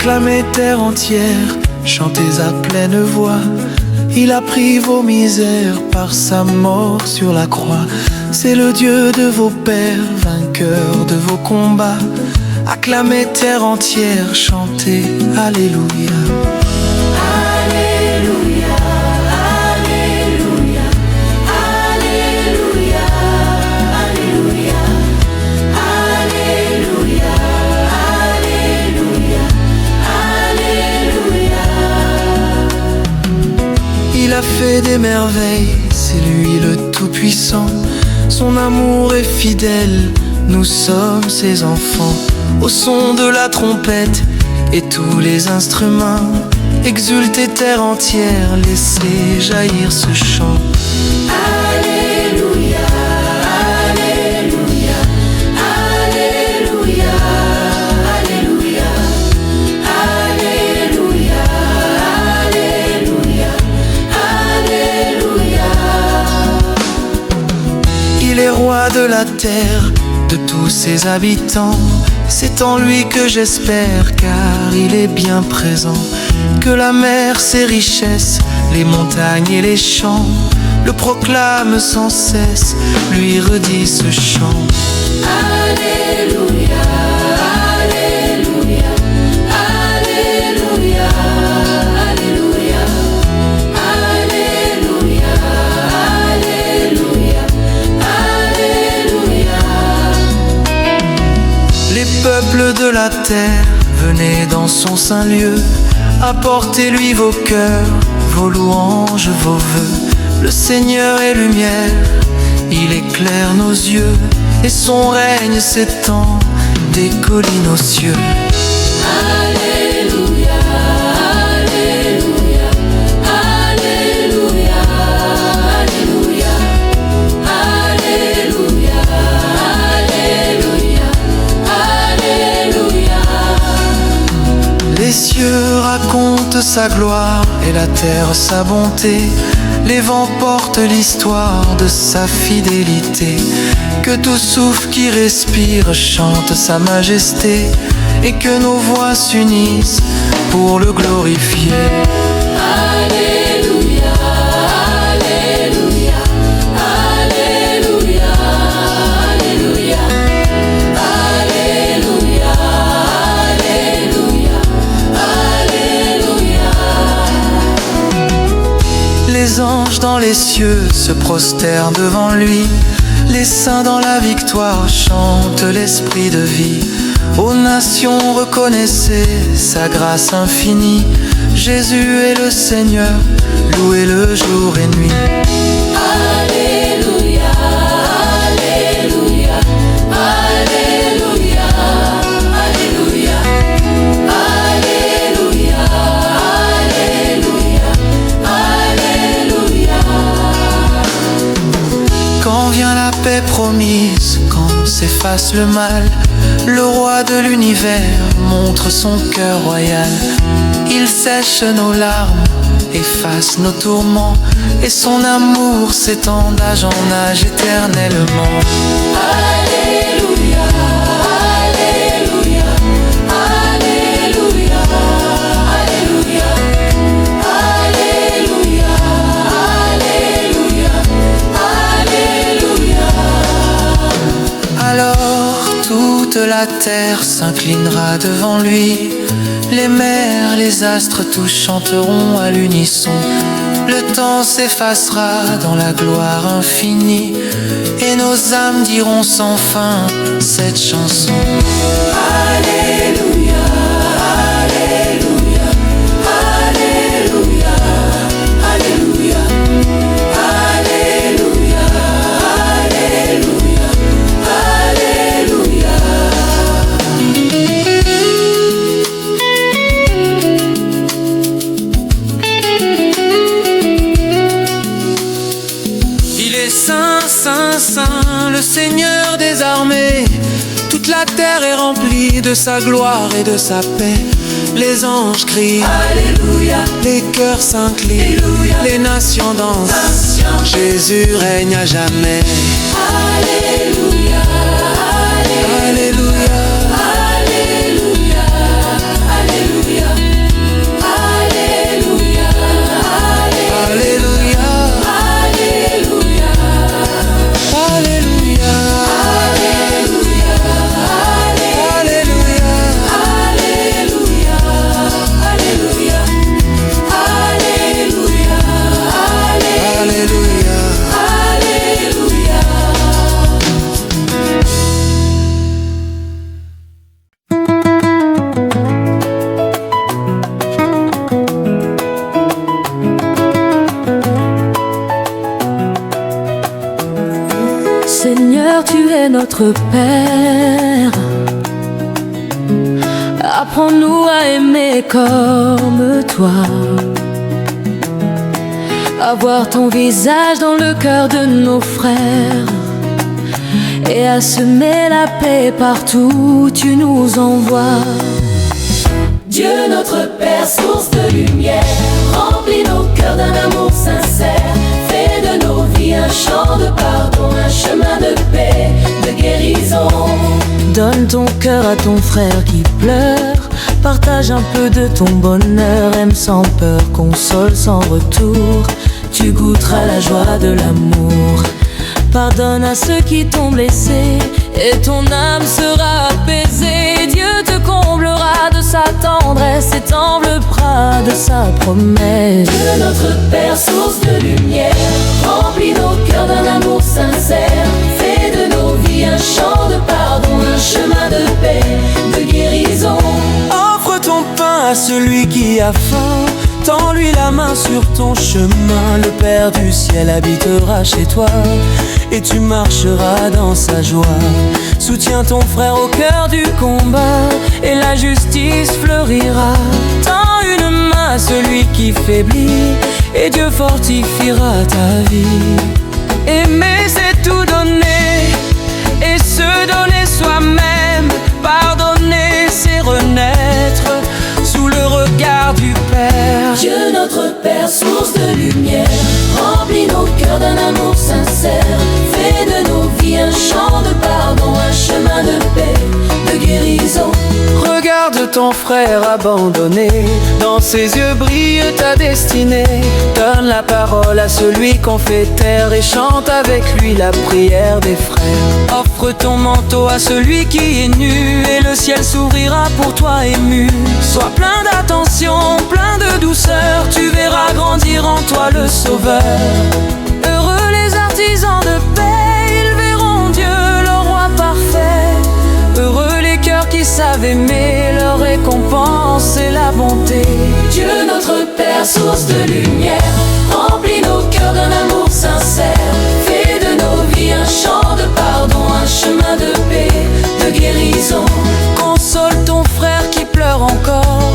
Acclamez terre entière, chantez à pleine voix. Il a pris vos misères par sa mort sur la croix. C'est le Dieu de vos pères, vainqueur de vos combats. Acclamez terre entière, chantez Alléluia. Alléluia, Alléluia, Alléluia, Alléluia, Alléluia, Alléluia, Alléluia. Il a fait des merveilles, c'est lui le Tout-Puissant. Son amour est fidèle, nous sommes ses enfants. Au son de la trompette et tous les instruments, exultez terre entière, laissez jaillir ce chant. Alléluia, Alléluia, Alléluia, Alléluia, Alléluia, Alléluia, Alléluia. Il est roi de la terre, de tous ses habitants. C'est en lui que j'espère, car il est bien présent. Que la mer, ses richesses, les montagnes et les champs le proclament sans cesse, lui redit ce chant. Alléluia, Alléluia, Alléluia, Alléluia, Alléluia, Alléluia, Alléluia. Les peuples de la terre, venez dans son saint lieu. Apportez-lui vos cœurs, vos louanges, vos vœux. Le Seigneur est lumière, il éclaire nos yeux, et son règne s'étend des collines aux cieux. Alléluia, Alléluia, Alléluia, Alléluia, Alléluia, Alléluia, Alléluia. Les cieux racontent sa gloire et la terre sa bonté. Les vents portent l'histoire de sa fidélité. Que tout souffle qui respire chante sa majesté, et que nos voix s'unissent pour le glorifier. Alléluia, Alléluia, Alléluia, Alléluia, Alléluia, Alléluia, Alléluia. Les anges dans les cieux se prosternent devant lui. Les saints dans la victoire chantent l'esprit de vie. Aux nations reconnaissez sa grâce infinie. Jésus est le Seigneur, louez-le jour et nuit. Alléluia, Alléluia, Alléluia, Alléluia, Alléluia, Alléluia, Alléluia. Quand vient la paix promise, quand s'efface le mal, le roi de l'univers montre son cœur royal. Il sèche nos larmes, efface nos tourments, et son amour s'étend d'âge en âge éternellement. Alléluia, Alléluia, Alléluia, Alléluia, Alléluia, Alléluia, Alléluia. Alors toute la terre s'inclinera devant lui. Les mers, les astres, tous chanteront à l'unisson. Le temps s'effacera dans la gloire infinie, et nos âmes diront sans fin cette chanson. Alléluia, Alléluia, Alléluia, Alléluia, Alléluia, Alléluia, Alléluia. Il est saint, saint, saint, le Seigneur des armées. Toute la terre est remplie de sa gloire et de sa paix. Les anges crient, Alléluia, les cœurs s'inclinent, Alléluia, les nations dansent. Jésus règne à jamais. Alléluia, Alléluia, Alléluia. Alléluia, Alléluia, notre Père, apprends-nous à aimer comme toi, à voir ton visage dans le cœur de nos frères et à semer la paix partout où tu nous envoies. Dieu notre Père, source de lumière, remplis nos cœurs d'un amour sincère. Fais de nos vies un chant de pardon, un chemin de paix, de guérison. Donne ton cœur à ton frère qui pleure, partage un peu de ton bonheur, aime sans peur, console sans retour. Tu goûteras la joie de l'amour. Pardonne à ceux qui t'ont blessé et ton âme sera apaisée. Dieu te comblera de sa tendresse et t'enveloppera de sa promesse. Dieu notre Père, source de lumière, remplis nos cœurs d'un amour sincère. Fais de nos vies un chant de pardon, un chemin de paix, de guérison. Offre ton pain à celui qui a faim, tends-lui la main sur ton chemin. Le Père du ciel habitera chez toi et tu marcheras dans sa joie. Soutiens ton frère au cœur du combat et la justice fleurira. Tends une main à celui qui faiblit et Dieu fortifiera ta vie. Aimer c'est tout donner et se donner soi-même. Pardonner c'est renaître sous le regard du Père. Dieu notre Père, source de lumière, remplis nos cœurs d'un amour sincère. Fais de nos vies un chant de pardon, un chemin de paix, de guérison. Regarde ton frère abandonné, dans ses yeux brille ta destinée. Donne la parole à celui qu'on fait taire et chante avec lui la prière des frères. Offre ton manteau à celui qui est nu et le ciel s'ouvrira pour toi ému. Sois plein d'attention, plein de douceur, tu verras grandir en toi le Sauveur. Heureux les artisans de paix, ils verront Dieu, le roi parfait. Heureux les cœurs qui savent aimer, leur récompense c'est la bonté. Dieu notre Père, source de lumière, remplis nos cœurs d'un amour sincère. Fais de nos vies un chant de pardon, un chemin de paix, de guérison. Console ton frère qui pleure encore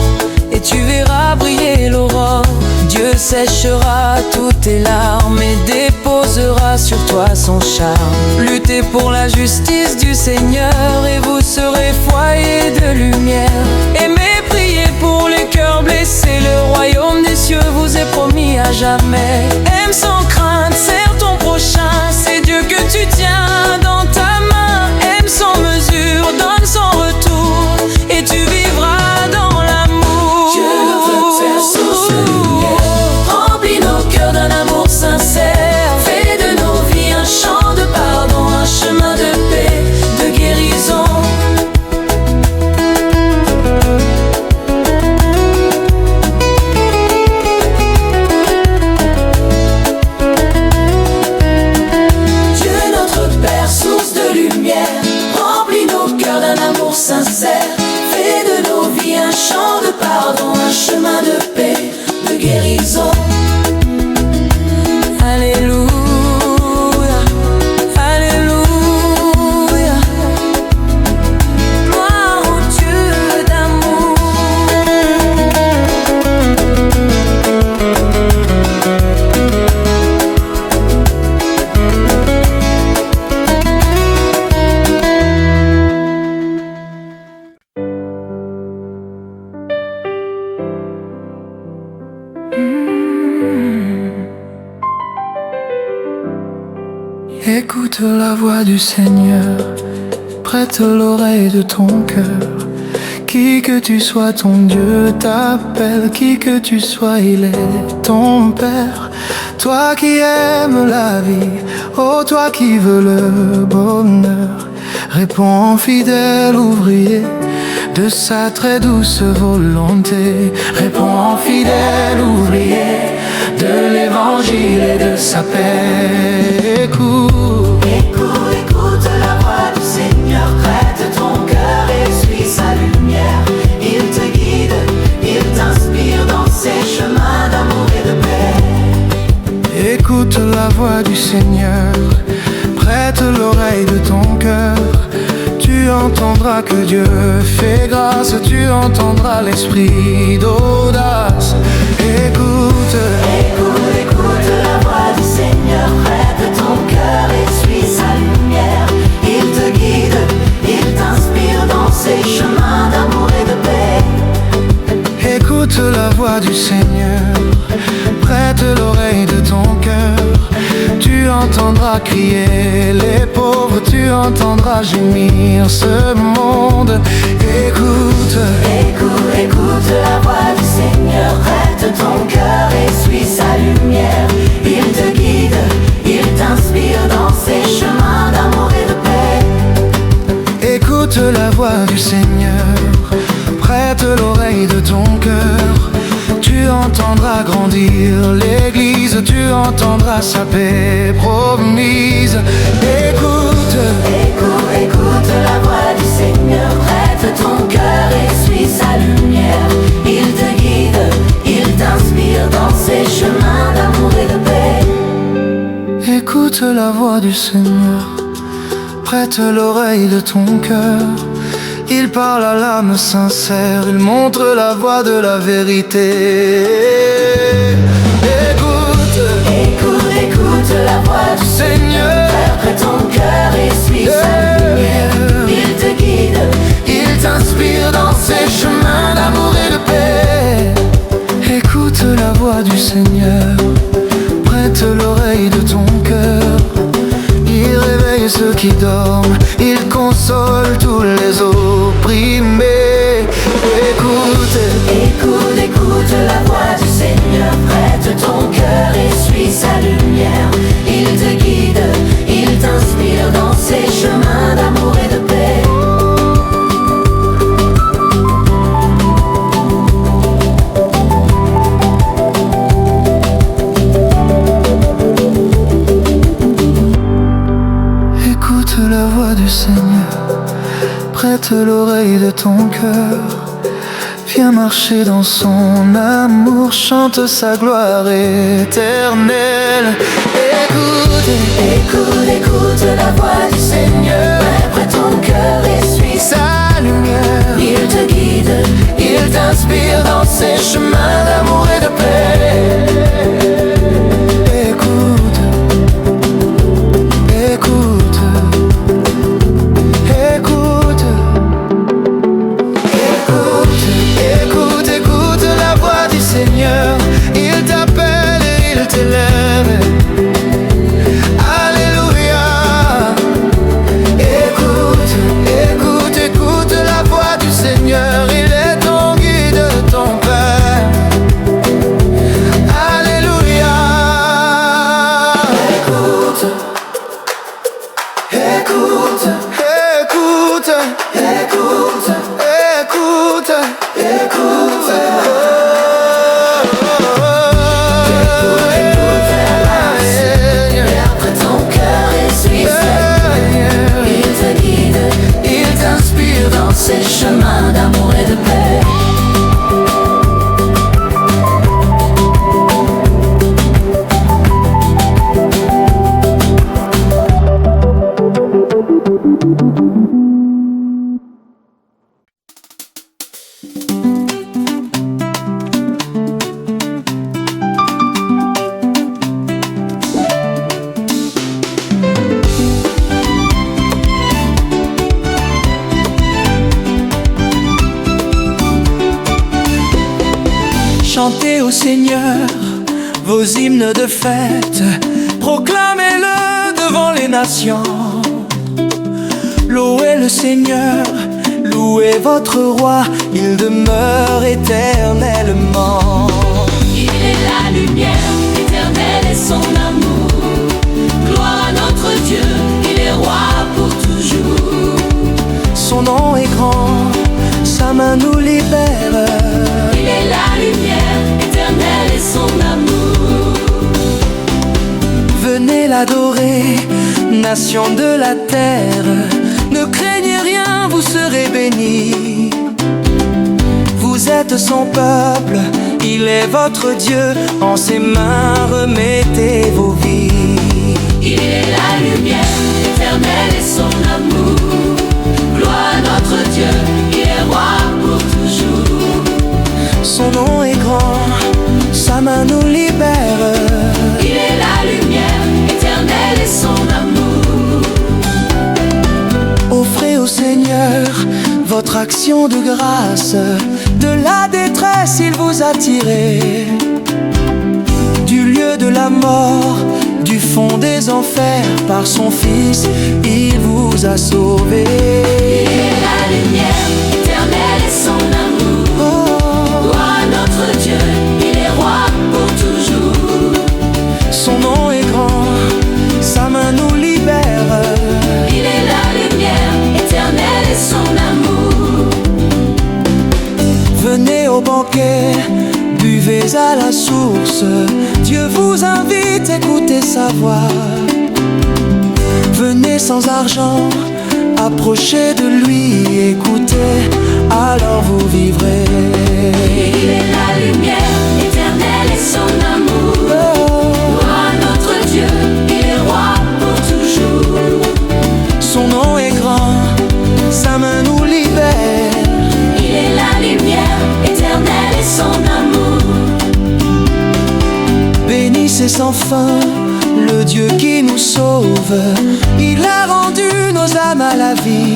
et tu verras briller l'aurore. Dieu séchera toutes tes larmes et déposera sur toi son charme. Luttez pour la justice du Seigneur et vous serez foyer de lumière. Aimez, priez pour les cœurs blessés, le royaume des cieux vous est promis à jamais. Aime sans crainte, serre ton prochain, c'est Dieu que tu tiens dans ta main. Aime sans mesure, donne sans retour et tu vivras dans l'amour. Dieu notre Père, source de lumière, remplis nos cœurs d'un amour sincère. Fais de nos vies un chant de pardon, un chemin de paix, de guérison. Dieu notre Père, source de lumière, remplis nos cœurs d'un amour sincère. Fais de nos vies un chant de pardon, un chemin de paix, de guérison. Alléluia, Alléluia, gloire au Dieu d'amour. Écoute la voix du Seigneur, prête l'oreille de ton cœur. Qui que tu sois, ton Dieu t'appelle. Qui que tu sois, il est ton Père. Toi qui aimes la vie, oh toi qui veux le bonheur, réponds fidèle ouvrier de sa très douce volonté. Réponds fidèle ouvrier de l'évangile et de sa paix. Écoute, Écoute la voix du Seigneur, prête ton cœur et suis sa lumière. Il te guide, il t'inspire dans ses chemins d'amour et de paix. écoute la voix du Seigneur, prête l'oreille de ton cœur. entendras que Dieu fait grâce, tu entendras l'esprit d'audace. Écoute, écoute, écoute la voix du Seigneur, prête ton cœur et suis sa lumière. Il te guide, il t'inspire dans ses chemins d'amour et de paix. Écoute la voix du Seigneur, prête l'oreille de ton cœur. Tu entendras crier les pauvres, tu entendras gémir ce monde. Écoute, écoute, écoute la voix du Seigneur, prête ton cœur et suis sa lumière. Il te guide, il t'inspire dans ses chemins d'amour et de paix. écoute la voix du Seigneur, prête l'oreille de ton cœur. Tu entendras grandir l'église, tu entendras sa paix promise. Écoute, écoute, écoute la voix du Seigneur, prête ton cœur et suis sa lumière. Il te guide, il t'inspire dans ses chemins d'amour et de paix. écoute la voix du Seigneur, prête l'oreille de ton cœur. Il parle à l'âme sincère, il montre la voie de la vérité. Écoute, écoute, écoute la voix du Seigneur, prête ton cœur et suis sa lumière. Il te guide, il t'inspire dans ses chemins d'amour et de paix. Écoute la voix du Seigneur, prête l'oreille de ton cœur. Il réveille ceux qui dorment, il console tous les opprimés. Écoute, écoute, écoute la voix du Seigneur, prête ton cœur et suis sa lumière. Il te guide, il t'inspire dans ses chemins d'amour et de paix. écoute la voix du Seigneur, prête l'oreille de ton cœur. Viens marcher dans son amour, chante sa gloire éternelle. Écoute, écoute, écoute la voix du Seigneur, prête ton cœur et suis sa lumière. Il te guide, Il t'inspire dans ses chemins d'amour et de paix. Écoute, écoute, écoute, écoute, écoute, écoute la voix du Seigneur. Il t'appelle et il t'élève. Alléluia. Écoute, écoute, écoute la voix du Seigneur. Il est ton guide, ton Père. Alléluia. écoute, écoute, Écoute, écoute, écoute, écoute. Prête ton cœur et suis sa lumière. Il te guide, il t'inspire dans ses chemins d'amour et de paix. Chantez au Seigneur vos hymnes de fête, proclamez-le devant les nations. Louez le Seigneur, louez votre roi, il demeure éternellement. Il est la lumière, éternelle est son amour. Gloire à notre Dieu, il est roi pour toujours. Son nom est grand, sa main nous libère. Il est la lumière, éternelle est son amour. Venez l'adorer, nation de la terre. Ne craignez rien, vous serez bénis. Vous êtes son peuple, il est votre Dieu. En ses mains remettez vos vies. Il est la lumière, éternelle est son amour. Gloire à notre Dieu, il est roi pour toujours. Son nom est grand, sa main nous libère. Il est la lumière éternelle et son amour. Offrez au Seigneur votre action de grâce. De la détresse il vous a tiré, du lieu de la mort, du fond des enfers. Par son Fils il vous a sauvé. Il est la lumière éternelle et son amour. Gloire à notre Dieu, il est roi pour toujours. Son nom est grand, sa main nous libère. Il est la lumière éternelle et son amour. Venez au banquet, buvez à la source. Dieu vous invite, écoutez sa voix. Venez sans argent, approchez de lui, écoutez, alors vous vivrez. Il est la lumière éternelle et son amour. Gloire à notre Dieu, il est roi pour toujours. Son nom est grand, sa main nous libère. Il est la lumière éternelle et son amour. Bénissez sans fin le Dieu qui nous sauve. Il a rendu nos âmes à la vie.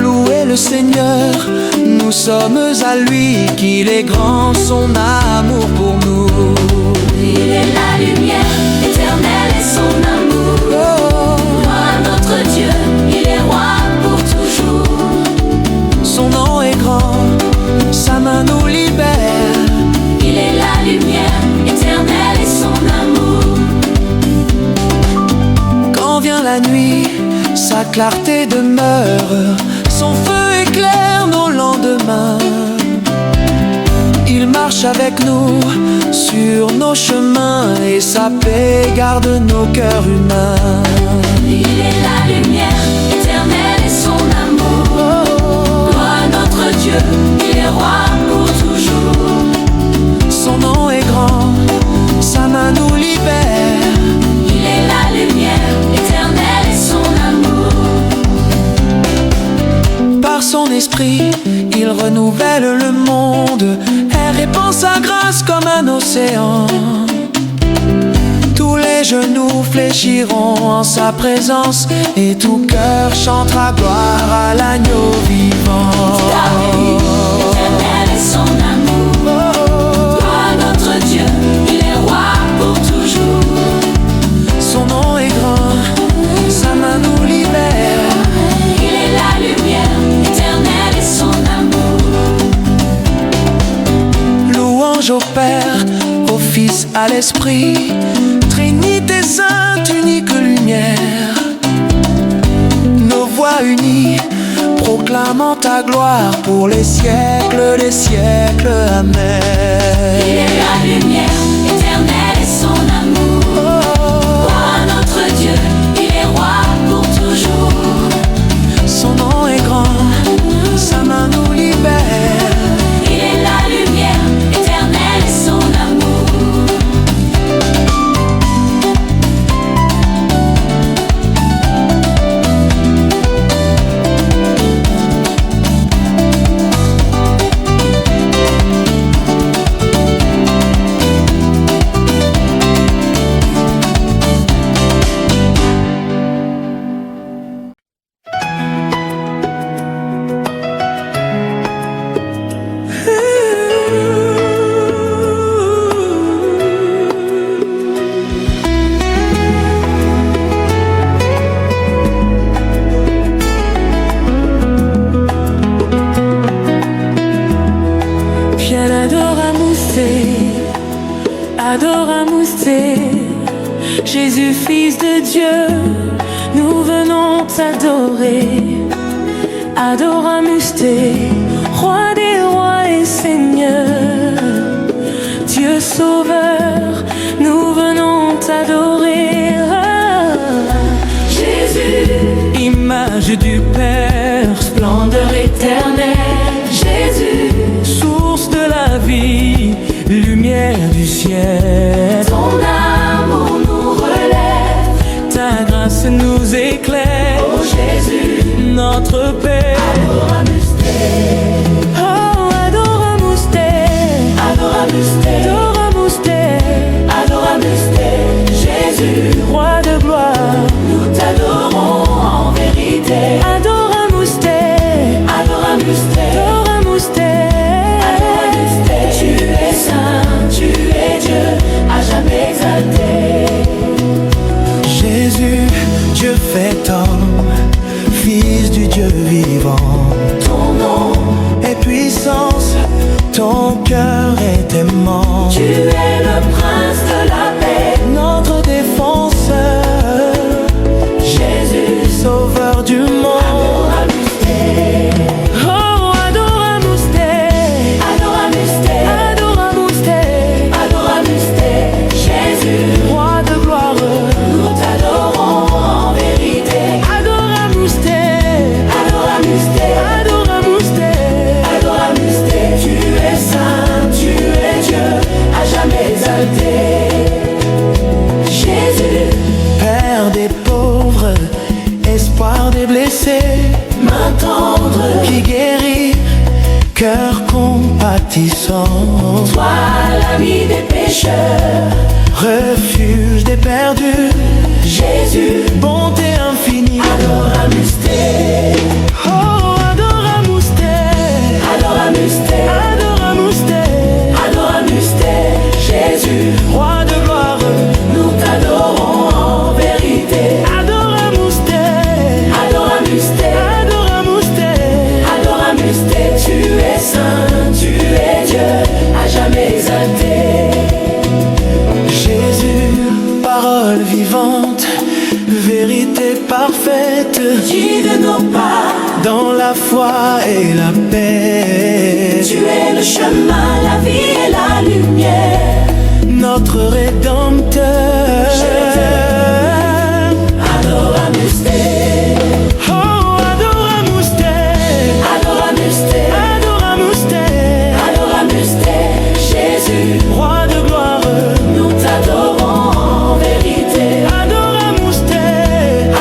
Louez le Seigneur, nous sommes à lui. Qu'il est grand son amour pour nous. Il est la lumière éternelle et son amour. Gloire à notre Dieu, il est roi pour toujours. Son nom est grand, sa main nous libère. Il est la lumière éternelle et son amour. Quand vient la nuit, sa clarté demeure. Son feu éclaire nos lendemains. Il marche avec nous sur nos chemins et sa paix garde nos cœurs humains. Il est la lumière éternelle et son amour. Gloire à notre Dieu, il est roi pour toujours. Son nom est grand, sa main nous libère. Il est la lumière éternelle et son amour. Par son esprit, il renouvelle le monde. Elle répand sa grâce comme un océan. Tous les genoux fléchiront en sa présence et tout cœur chantera gloire à l'agneau vivant. Éternel est son amour. Gloire à notre Dieu, il est roi pour toujours. Son nom est grand, sa main nous libère. Il est la lumière éternelle et son amour. Louange au Père, au Fils, à l'Esprit. Trinité sainte, unique lumière. Nos voix unies, proclamant ta gloire pour les siècles des siècles. Amen. Il est la lumière éternelle et son amour. Gloire à notre Dieu, il est roi pour toujours. Son nom est grand, sa main nous libère. Il est la lumière éternelle et son amour. Adoramus-te, Jésus, Fils de Dieu, nous venons t'adorer. Adoramus-te, Roi des rois et Seigneur, Dieu Sauveur, nous venons t'adorer. Jésus, image du Père, splendeur éternelle. Jésus, source de la vie, lumière du ciel. Ton amour nous relève, ta grâce nous éclaire. oh Jésus, notre paix. Adoramus Te, Oh, adoramus Te, Adoramus Te, adoramus Te, Adoramus Te, Jésus, roi de gloire. nous t'adorons en vérité. Adoramus Te, Adoramus Te, adoramus Te, Adoramus Te, tu es saint, tu es Dieu, à jamais exalté. Jésus, Dieu fait homme, Fils du Dieu vivant. Ton nom, Et puissance, ton cœur est aimant. tu es le prince de la paix. Notre défenseur, Jésus, sauveur du monde. Adoramus Te, oh, adoramus Te, Adoramus Te, adoramus Te, Adoramus Te, Jésus, roi de gloire. nous t'adorons en vérité. Adoramus Te, Adoramus Te, adoramus Te, Adoramus Te, tu es saint, tu es Dieu, à jamais exalté. Jésus, Père des pauvres, espoir des blessés, main tendre, qui guérit, cœur compatissant, toi l'ami des pécheurs. refuge des perdus, Jésus, bonté infinie. Adoramus Te, Oh, adoramus Te, Adoramus Te, adoramus Te, Adoramus Te, Jésus, roi de gloire. nous t'adorons en vérité. Adoramus Te, Adoramus Te, adoramus Te, Adoramus Te, tu es saint, tu es Dieu, à jamais exalté. Jésus, parole vivante, vérité parfaite, Guide nos pas, dans la foi et la paix. tu es le chemin, la vie et la lumière. Notre Rédempteur. Adoramus Te, Oh, adoramus Te, Adoramus Te, adoramus Te, Adoramus Te, Jésus, roi de gloire. nous t'adorons en vérité. Adoramus Te,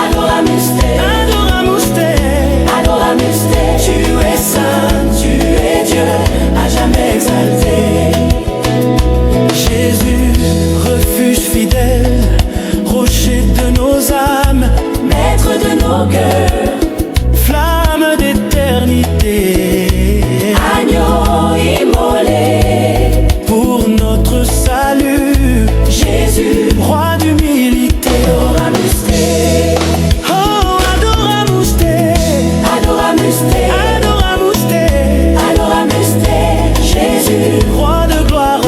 Adoramus Te, adoramus Te, Adoramus Te, tu es saint, tu es Dieu, à jamais exalté. Jésus, refuge fidèle, rocher de nos âmes, Maître de nos cœurs, flamme d'éternité. agneau immolé, Pour notre salut, Jésus, roi d'humilité. Adoramus Te, Oh, adoramus Te, Adoramus Te, adoramus Te, Adoramus Te, Jésus, roi de gloire.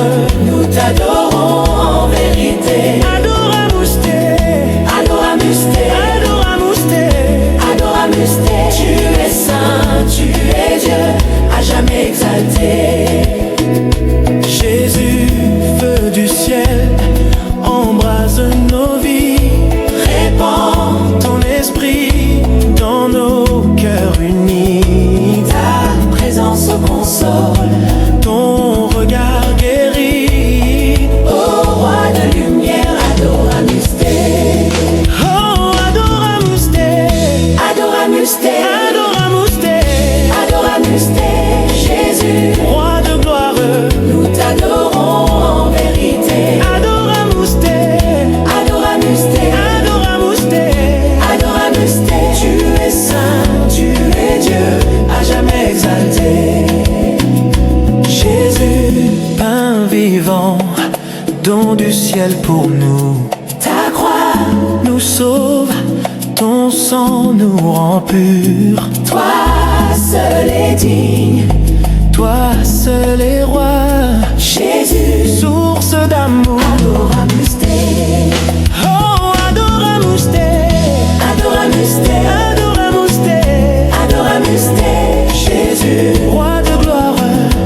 nous t'adorons en vérité. Adoramus Te, Adoramus Te, adoramus Te, Adoramus Te, tu es saint, tu es Dieu, à jamais exalté. Jésus, feu du ciel, embrase nos vies. Répands Ton esprit dans nos cœurs unis. ta présence au console, Ton regard guérit. ô roi de lumière. Adoramus Te, Oh, adoramus Te, Adoramus Te, adoramus Te, Adoramus Te, Jésus, roi de gloire. nous t'adorons en vérité. Adoramus Te, Adoramus Te, adoramus Te, Adoramus Te, tu es saint, tu es Dieu, à jamais exalté. Jésus, pain vivant, don du ciel pour nous. Ta croix, Nous sauve, ton sang nous rend purs. toi seul est digne. Toi seul est roi, Jésus, source d'amour. Adoramus Te, Oh, adoramus Te, Adoramus Te, adoramus Te, Adoramus Te, Jésus, roi de gloire.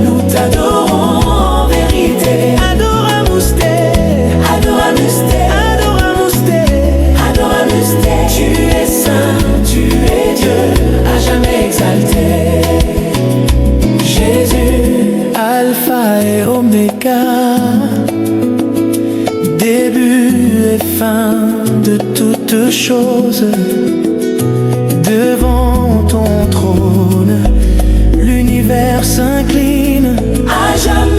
nous t'adorons en vérité. Adoramus Te, Adoramus Te, adoramus Te, Adoramus Te, tu es saint, tu es Dieu, à jamais exalté. Jésus, Alpha et Oméga, début et fin de toutes choses. Devant ton l'univers s'incline à jamais.